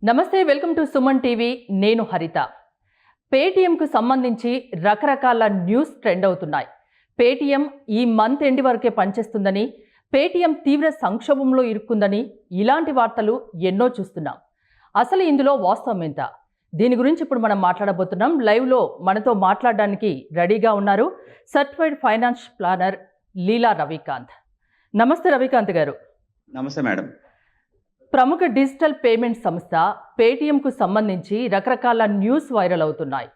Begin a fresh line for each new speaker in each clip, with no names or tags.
నమస్తే, welcome to Suman TV. నేను హరిత. పేటీఎంకు సంబంధించి రకరకాల న్యూస్ ట్రెండ్ అవుతున్నాయి. పేటీఎం ఈ మంత్ ఎండ్ వరకే పనిచేస్తుందని, పేటీఎం తీవ్ర సంక్షోభంలో ఇరుక్కుందని ఇలాంటి వార్తలు ఎన్నో చూస్తున్నాం. అసలు ఇందులో వాస్తవం ఎంత? దీని గురించి ఇప్పుడు మనం మాట్లాడబోతున్నాం. లైవ్లో మనతో మాట్లాడడానికి రెడీగా ఉన్నారు సర్టిఫైడ్ ఫైనాన్స్ ప్లానర్ లీలా రవికాంత్. నమస్తే రవికాంత్ గారు.
నమస్తే మేడం.
ప్రముఖ డిజిటల్ పేమెంట్ సంస్థ పేటీఎంకు సంబంధించి రకరకాల న్యూస్ వైరల్ అవుతున్నాయి.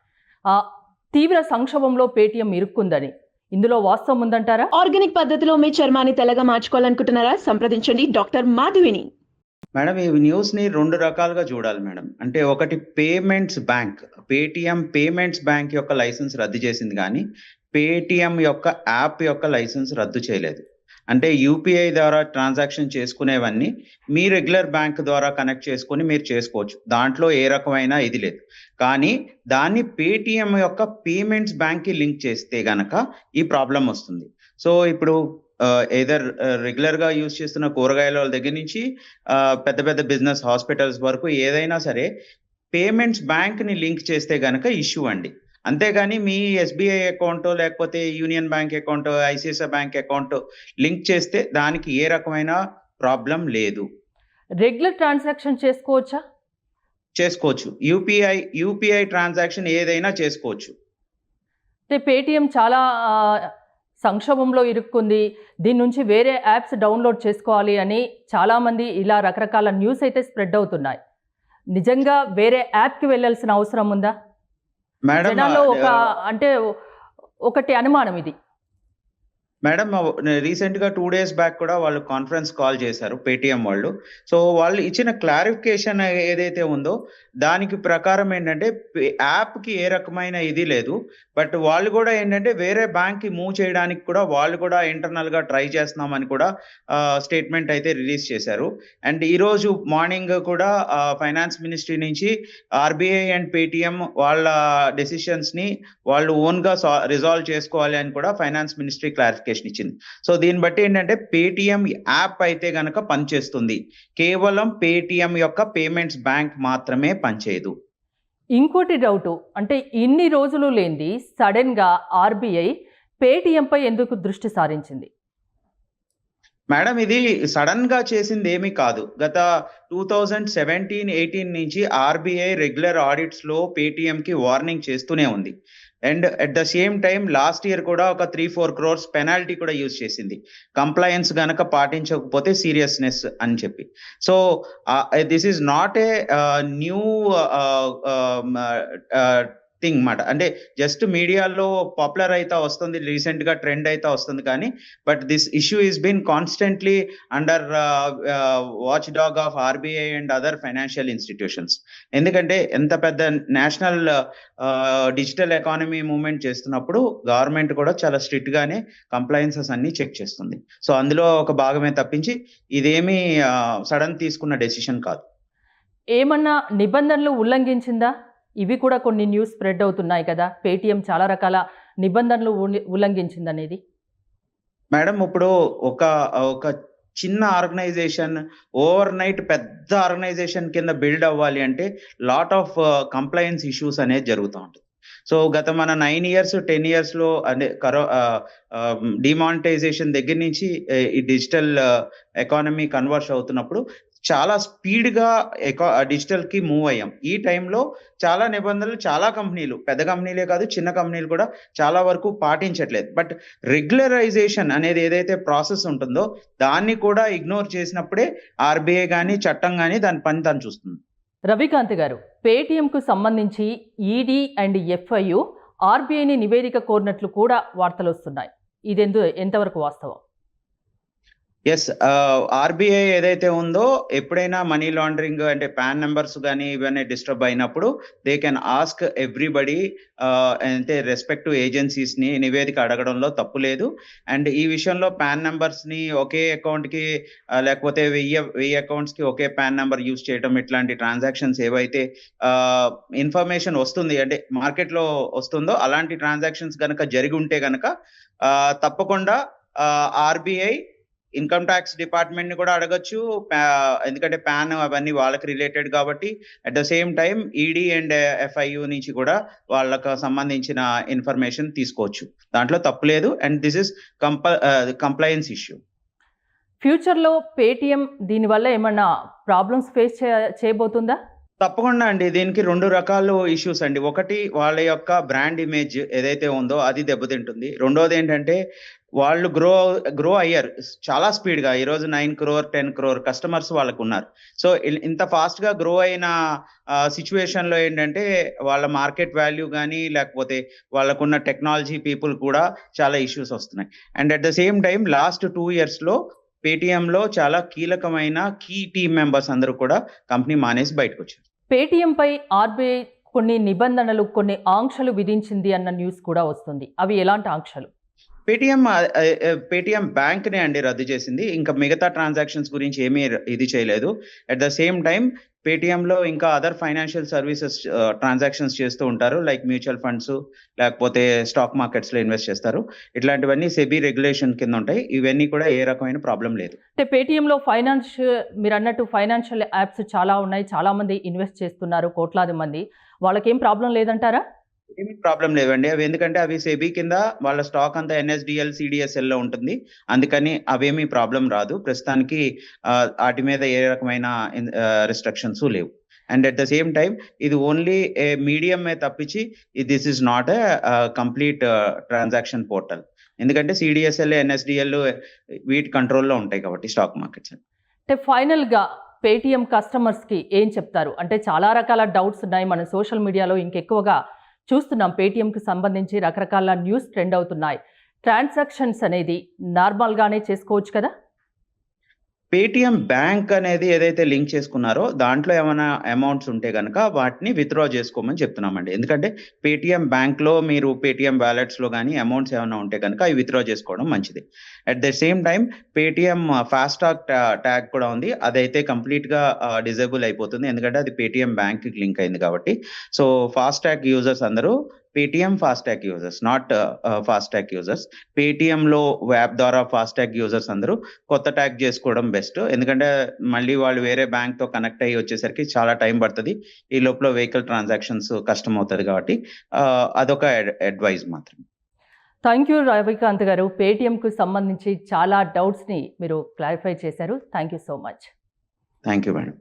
తీవ్ర సంక్షోభంలో పేటీఎం ఇరుక్కుందని, ఇందులో వాస్తవం ఉందంటారా?
ఆర్గానిక్ పద్ధతిలో మీ చర్మాన్ని తెల్లగా మార్చుకోవాలనుకుంటున్నారా? సంప్రదించండి డాక్టర్ మాధవిని.
మేడం, ఈ న్యూస్ ని రెండు రకాలుగా చూడాలి మేడం. అంటే ఒకటి, payments bank, Paytm payments bank యొక్క లైసెన్స్ రద్దు చేసింది, కానీ పేటిఎం యొక్క యాప్ యొక్క లైసెన్స్ రద్దు చేయలేదు. అంటే యూపీఐ ద్వారా ట్రాన్సాక్షన్ చేసుకునేవన్నీ మీ రెగ్యులర్ బ్యాంక్ ద్వారా కనెక్ట్ చేసుకుని మీరు చేసుకోవచ్చు. దాంట్లో ఏ రకమైన ఇది లేదు. కానీ దాన్ని పేటిఎం యొక్క పేమెంట్స్ బ్యాంక్కి లింక్ చేస్తే గనక ఈ ప్రాబ్లం వస్తుంది. సో ఇప్పుడు ఏదర్ రెగ్యులర్గా యూజ్ చేస్తున్న కూరగాయల దగ్గర నుంచి పెద్ద పెద్ద బిజినెస్ హాస్పిటల్స్ వరకు ఏదైనా సరే పేమెంట్స్ బ్యాంక్ని లింక్ చేస్తే గనక ఇష్యూ అండి. అంతేగాని మీ ఎస్బీఐ అకౌంట్ లేకపోతే union bank account, ICICI bank account link చేస్తే దానికి ఏ రకమైన ప్రాబ్లం లేదు.
రెగ్యులర్ ట్రాన్సాక్షన్ చేసుకోవచ్చా?
చేసుకోవచ్చు. యూపీఐ ట్రాన్సాక్షన్ ఏదైనా చేసుకోవచ్చు.
అంటే పేటీఎం చాలా సంక్షోభంలో ఇరుక్కుంది, దీని నుంచి వేరే యాప్స్ డౌన్లోడ్ చేసుకోవాలి అని చాలామంది ఇలా రకరకాల న్యూస్ అయితే స్ప్రెడ్ అవుతున్నాయి. నిజంగా వేరే యాప్కి వెళ్ళాల్సిన అవసరం ఉందా?
మేడం,
జనాల్లో ఒకటి అనుమానం ఇది.
మేడం, రీసెంట్గా 2 days బ్యాక్ కూడా వాళ్ళు కాన్ఫరెన్స్ కాల్ చేశారు పేటిఎం వాళ్ళు. సో వాళ్ళు ఇచ్చిన క్లారిఫికేషన్ ఏదైతే ఉందో దానికి ప్రకారం ఏంటంటే యాప్కి ఏ రకమైన ఇది లేదు. బట్ వాళ్ళు కూడా ఏంటంటే వేరే బ్యాంక్కి మూవ్ చేయడానికి కూడా వాళ్ళు కూడా ఇంటర్నల్గా ట్రై చేస్తున్నామని కూడా స్టేట్మెంట్ అయితే రిలీజ్ చేశారు. అండ్ ఈరోజు మార్నింగ్ కూడా ఫైనాన్స్ మినిస్ట్రీ నుంచి ఆర్బీఐ అండ్ పేటిఎం వాళ్ళ డెసిషన్స్ని వాళ్ళు ఓన్గా రిజాల్వ్ చేసుకోవాలి అని కూడా ఫైనాన్స్ మినిస్ట్రీ క్లారిఫికేషన్ ఇచ్చింది. సో దీన్ని బట్టి ఏంటంటే పేటిఎం యాప్ అయితే గనక పనిచేస్తుంది, కేవలం పేటిఎం యొక్క పేమెంట్స్ బ్యాంక్ మాత్రమే పనిచేయదు.
ఇంకోటి డౌట్, అంటే ఇన్ని రోజులు లేనిది సడన్గా ఆర్బీఐ పేటిఎంపై ఎందుకు దృష్టి సారించింది?
మేడం, ఇది సడన్ గా చేసింది ఏమీ కాదు. గత 2017-18 నుంచి ఆర్బీఐ రెగ్యులర్ ఆడిట్స్ లో పేటిఎం కి వార్నింగ్ చేస్తూనే ఉంది. And at the same time last year కూడా ఒక 3-4 crores పెనాల్టీ కూడా యూజ్ చేసింది, కంప్లయన్స్ గనక పాటించకపోతే సీరియస్నెస్ అని చెప్పి. So this is not a new thing మాట. అంటే జస్ట్ మీడియాలో పాపులర్ అయితే వస్తుంది, రీసెంట్ గా ట్రెండ్ అయితే వస్తుంది, కానీ but this issue is been constantly under watchdog of RBI and other financial institutions. ఎందుకంటే ఎంత పెద్ద నేషనల్ డిజిటల్ ఎకానమీ మూవ్మెంట్ చేస్తున్నప్పుడు గవర్నమెంట్ కూడా చాలా స్ట్రిక్ట్ గానే కంప్లయన్సెస్ అన్ని చెక్ చేస్తుంది. సో అందులో ఒక భాగమే తప్పించి ఇదేమీ సడన్ తీసుకున్న డెసిషన్ కాదు.
ఏమన్నా నిబంధనలు ఉల్లంఘించిందా? ఇవి కూడా కొన్ని న్యూస్ స్ప్రెడ్ అవుతున్నాయి కదా, పేటిఎం చాలా రకాల నిబంధనలు ఉల్లంఘించిందనేది.
మేడం, ఇప్పుడు ఒక చిన్న ఆర్గనైజేషన్ ఓవర్ నైట్ పెద్ద ఆర్గనైజేషన్ కింద బిల్డ్ అవ్వాలి అంటే లాట్ ఆఫ్ కంప్లయన్స్ ఇష్యూస్ అనేది జరుగుతూ ఉంటుంది. సో గత మన 9 years 10 years లో అంటే డిమానిటైజేషన్ దగ్గర నుంచి ఈ డిజిటల్ ఎకానమీ కన్వర్ట్ అవుతున్నప్పుడు చాలా స్పీడ్గా డిజిటల్ కి మూవ్ అయ్యాం. ఈ టైంలో చాలా నిబంధనలు చాలా కంపెనీలు, పెద్ద కంపెనీలే కాదు చిన్న కంపెనీలు కూడా చాలా వరకు పాటించట్లేదు. బట్ రెగ్యులరైజేషన్ అనేది ఏదైతే ప్రాసెస్ ఉంటుందో దాన్ని కూడా ఇగ్నోర్ చేసినప్పుడే ఆర్బీఐ కానీ చట్టం కానీ దాని పని తను చూస్తుంది.
రవికాంత్ గారు, పేటిఎంకు సంబంధించి ఈడీ అండ్ ఎఫ్ఐయు ఆర్బీఐని నివేదిక కోరినట్లు కూడా వార్తలు వస్తున్నాయి. ఇది ఎంతవరకు వాస్తవం?
ఎస్, ఆర్బీఐ ఏదైతే ఉందో ఎప్పుడైనా మనీ లాండరింగ్ అంటే పాన్ నెంబర్స్ కానీ ఇవన్నీ డిస్టర్బ్ అయినప్పుడు దే కెన్ ఆస్క్ ఎవ్రీబడి, అంటే రెస్పెక్టివ్ ఏజెన్సీస్ ని నివేదిక అడగడంలో తప్పు లేదు. అండ్ ఈ విషయంలో పాన్ నెంబర్స్ ని ఒకే అకౌంట్ కి లేకపోతే 1000 అకౌంట్స్ కి ఒకే పాన్ నెంబర్ యూజ్ చేయడం, ఇట్లాంటి ట్రాన్సాక్షన్స్ ఏవైతే ఇన్ఫర్మేషన్ వస్తుంది అంటే మార్కెట్ లో వస్తుందో అలాంటి ట్రాన్సాక్షన్స్ కనుక జరిగి ఉంటే కనుక తప్పకుండా ఆర్బీఐ ఇన్కమ్ ట్యాక్స్ డిపార్ట్మెంట్ ని కూడా అడగచ్చు, ఎందుకంటే పాన్ అవన్నీ వాళ్ళకి రిలేటెడ్ కాబట్టి. At the same time ED and FIU నుంచి కూడా వాళ్ళకు సంబంధించిన ఇన్ఫర్మేషన్ తీసుకోవచ్చు, దాంట్లో తప్పులేదు. And this is compliance issue.
ఫ్యూచర్లో పేటీఎం దీనివల్ల ఏమన్నా ప్రాబ్లమ్స్ ఫేస్ చేయబోతుందా?
తప్పకుండా అండి. దీనికి 2 రకాల ఇష్యూస్ అండి. ఒకటి వాళ్ళ యొక్క బ్రాండ్ ఇమేజ్ ఏదైతే ఉందో అది దెబ్బతింటుంది. రెండోది ఏంటంటే వాళ్ళు గ్రో అయ్యారు చాలా స్పీడ్గా. ఈరోజు 9 crore 10 crore కస్టమర్స్ వాళ్ళకు ఉన్నారు. సో ఇంత ఫాస్ట్గా గ్రో అయిన సిచ్యువేషన్లో ఏంటంటే వాళ్ళ మార్కెట్ వాల్యూ కానీ లేకపోతే వాళ్ళకున్న టెక్నాలజీ పీపుల్ కూడా చాలా ఇష్యూస్ వస్తున్నాయి. And at the same time last 2 yearsలో పేటీఎంలో చాలా కీలకమైన కీ టీమ్ మెంబర్స్ అందరూ కూడా కంపెనీ మానేసి బయటకు వచ్చారు.
పేటీఎంపై ఆర్బీఐ కొన్ని నిబంధనలు, కొన్ని ఆంక్షలు విధించింది అన్న న్యూస్ కూడా వస్తుంది. అవి ఎలాంటి ఆంక్షలు?
పేటీఎం బ్యాంక్నే అండి రద్దు చేసింది. ఇంకా మిగతా ట్రాన్సాక్షన్స్ గురించి ఏమీ ఇది చేయలేదు. అట్ ద సేమ్ టైం పేటీఎంలో ఇంకా అదర్ ఫైనాన్షియల్ సర్వీసెస్ ట్రాన్సాక్షన్స్ చేస్తూ ఉంటారు, లైక్ మ్యూచువల్ ఫండ్స్ లేకపోతే స్టాక్ మార్కెట్స్లో ఇన్వెస్ట్ చేస్తారు. ఇట్లాంటివన్నీ సెబీ రెగ్యులేషన్ కింద ఉంటాయి. ఇవన్నీ కూడా ఏ రకమైన ప్రాబ్లం లేదు.
అంటే పేటీఎంలో మీరు అన్నట్టు ఫైనాన్షియల్ యాప్స్ చాలా ఉన్నాయి, చాలా మంది ఇన్వెస్ట్ చేస్తున్నారు, కోట్లాది మంది. వాళ్ళకేం ప్రాబ్లం లేదంటారా?
ఏమి ప్రాబ్లం లేవండి. అవి ఎందుకంటే అవి సెబీ కింద వాళ్ళ స్టాక్ అంతా ఎన్ఎస్డిఎల్ సిడిఎస్ఎల్ లో ఉంటుంది, అందుకని అవేమీ ప్రాబ్లం రాదు. ప్రస్తుతానికి వాటి మీద ఏ రకమైన రిస్ట్రిక్షన్స్ లేవు. And at the same time ఇది ఓన్లీ మీడియం తప్పించి this is not a complete transaction portal. ఎందుకంటే సిడిఎస్ఎల్ ఎన్ఎస్డిఎల్ వీటి కంట్రోల్లో ఉంటాయి కాబట్టి స్టాక్ మార్కెట్స్.
అంటే ఫైనల్గా పేటీఎం కస్టమర్స్కి ఏం చెప్తారు? అంటే చాలా రకాల డౌట్స్ ఉన్నాయి, మన సోషల్ మీడియాలో ఇంకెక్కువగా చూస్తున్నాం. పేటీఎంకి సంబంధించి రకరకాల న్యూస్ ట్రెండ్ అవుతున్నాయి. ట్రాన్సాక్షన్స్ అనేది నార్మల్గానే చేసుకోవచ్చు కదా?
పేటీఎం బ్యాంక్ అనేది ఏదైతే లింక్ చేసుకున్నారో దాంట్లో ఏమైనా అమౌంట్స్ ఉంటే కనుక వాటిని విత్డ్రా చేసుకోమని చెప్తున్నామండి. ఎందుకంటే పేటీఎం బ్యాంక్లో మీరు పేటీఎం వ్యాలెట్స్లో కానీ అమౌంట్స్ ఏమైనా ఉంటే కనుక అవి విత్డ్రా చేసుకోవడం మంచిది. At the same time Paytm FASTag tag కూడా ఉంది, అదైతే కంప్లీట్గా డిజేబుల్ అయిపోతుంది, ఎందుకంటే అది పేటీఎం బ్యాంక్కి లింక్ అయింది కాబట్టి. సో ఫాస్టాగ్ యూజర్స్ అందరూ Paytm FASTag users, not FASTag users. పేటీఎంలో యాప్ ద్వారా ఫాస్టాగ్ యూజర్స్ అందరూ కొత్త ట్యాగ్ చేసుకోవడం బెస్ట్, ఎందుకంటే మళ్ళీ వాళ్ళు వేరే బ్యాంక్తో కనెక్ట్ అయ్యి వచ్చేసరికి చాలా టైం పడుతుంది. ఈ లోపల వెహికల్ ట్రాన్సాక్షన్స్ కష్టం అవుతుంది కాబట్టి అదొక అడ్వైజ్ మాత్రం.
థ్యాంక్ యూ రవికాంత్ గారు. పేటీఎంకు సంబంధించి చాలా డౌట్స్ని మీరు క్లారిఫై చేశారు. Thank you so much.
Thank you madam.